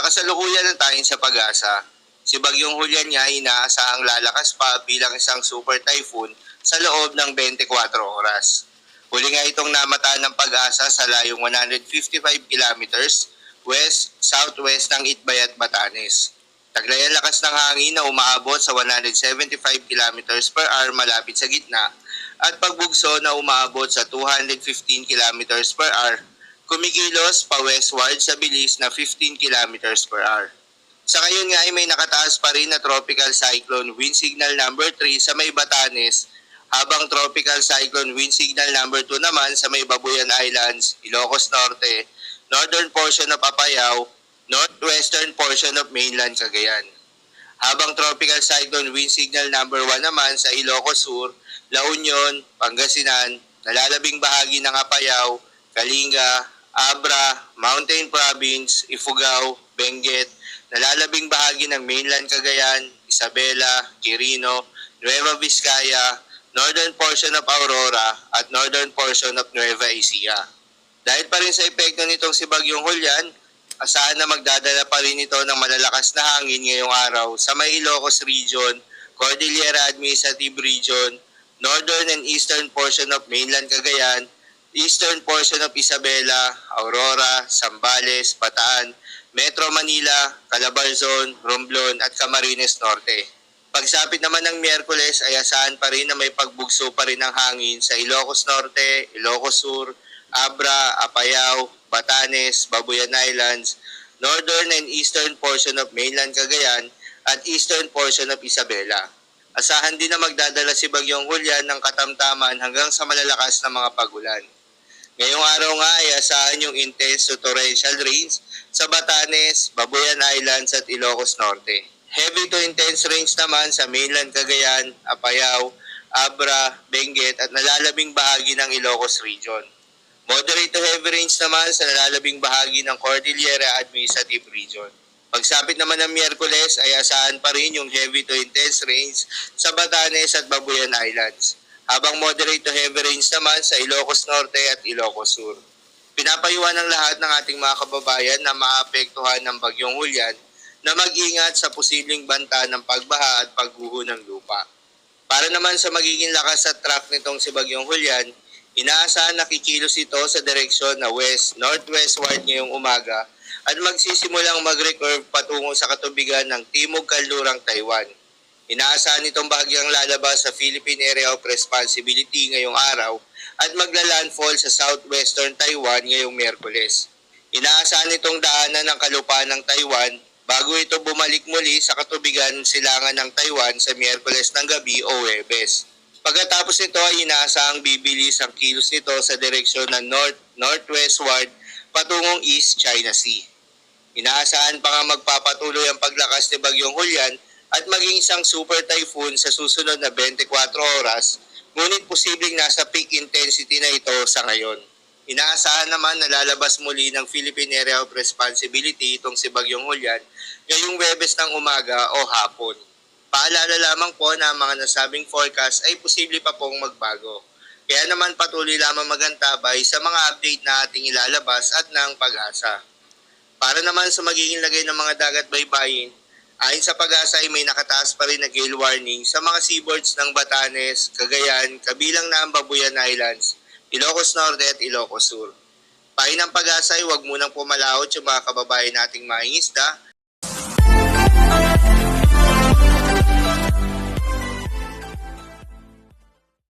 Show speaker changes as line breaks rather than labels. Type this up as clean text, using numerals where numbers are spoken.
Kasalukuyan ng tayong sa pag-asa. Si Bagyong Julian nga inaasahang lalakas pa bilang isang super typhoon sa loob ng 24 oras. Huli nga itong namataan ng pag-asa sa layong 155 kilometers west-southwest ng Itbayat, Batanes. Taglay ang lakas ng hangin na umaabot sa 175 kilometers per hour malapit sa gitna at pagbugso na umaabot sa 215 kilometers per hour, kumikilos pa westward sa bilis na 15 kilometers per hour. Sa ngayon nga ay may nakataas pa rin na tropical cyclone wind signal number 3 sa may Batanes, habang tropical cyclone wind signal number 2 naman sa may Babuyan Islands, Ilocos Norte, northern portion of Apayao, northwestern portion of mainland Cagayan. Habang tropical cyclone wind signal number 1 naman sa Ilocos Sur, La Union, Pangasinan, nalalabing bahagi ng Apayao, Kalinga, Abra, Mountain Province, Ifugao, Benguet, nalalabing bahagi ng mainland Cagayan, Isabela, Quirino, Nueva Vizcaya, northern portion of Aurora at northern portion of Nueva Ecija. Dahil pa rin sa epekto nitong si Bagyong Julian, asahan na magdadala pa rin ito ng malalakas na hangin ngayong araw sa may Ilocos Region, Cordillera Administrative Region, northern and eastern portion of mainland Cagayan, eastern portion of Isabela, Aurora, Zambales, Bataan, Metro Manila, Calabarzon, Romblon at Camarines Norte. Pagsapit naman ng Miyerkules ay asahan pa rin na may pagbugso pa rin ng hangin sa Ilocos Norte, Ilocos Sur, Abra, Apayao, Batanes, Babuyan Islands, northern and eastern portion of mainland Cagayan at eastern portion of Isabela. Asahan din na magdadala si Bagyong Julian ng katamtaman hanggang sa malalakas na mga pagulan. Ngayong araw nga ay asahan yung intense to torrential rains sa Batanes, Babuyan Islands at Ilocos Norte. Heavy to intense rains naman sa mainland Cagayan, Apayao, Abra, Benguet at nalalabing bahagi ng Ilocos Region. Moderate to heavy rains naman sa nalalabing bahagi ng Cordillera Administrative Region. Pagsapit naman ng Miyerkules ay asahan pa rin yung heavy to intense rains sa Batanes at Babuyan Islands, habang moderate to heavy rains naman sa Ilocos Norte at Ilocos Sur. Pinapayuhan ng lahat ng ating mga kababayan na maapektuhan ng Bagyong Julian na mag-ingat sa posibleng banta ng pagbaha at pagguho ng lupa. Para naman sa magiging lakas at track nitong si Bagyong Julian, inaasahan na kikilos ito sa direksyon na west-northwestward ngayong umaga at magsisimulang mag-recurve patungo sa katubigan ng Timog Kanlurang Taiwan. Inaasahan itong bahagyang lalabas sa Philippine Area of Responsibility ngayong araw at magla-landfall sa southwestern Taiwan ngayong Miyerkules. Inaasahan itong daanan ng kalupaan ng Taiwan bago ito bumalik muli sa katubigan silangan ng Taiwan sa Miyerkules ng gabi o Huwebes. Pagkatapos nito ay inaasahang bibilis ang kilos nito sa direksyon ng northwestward patungong East China Sea. Inaasahan pa nga magpapatuloy ang paglakas ni Bagyong Julian at maging isang super typhoon sa susunod na 24 oras, ngunit posibleng nasa peak intensity na ito sa ngayon. Inaasahan naman na lalabas muli ng Philippine Area of Responsibility itong si Bagyong Julian ngayong Huwebes ng umaga o hapon. Paalala lamang po na ang mga nasabing forecast ay posible pa pong magbago. Kaya naman patuloy lamang magantabay sa mga update na ating ilalabas at ng pag-asa. Para naman sa magiging lagay ng mga dagat baybayin, ayon sa pag-asa ay may nakataas pa rin na gale warning sa mga seaboards ng Batanes, Cagayan, kabilang na ang Babuyan Islands, Ilocos Norte at Ilocos Sur. Payo ng pag-asa ay huwag munang pumalaot yung mga kababayan nating mangingisda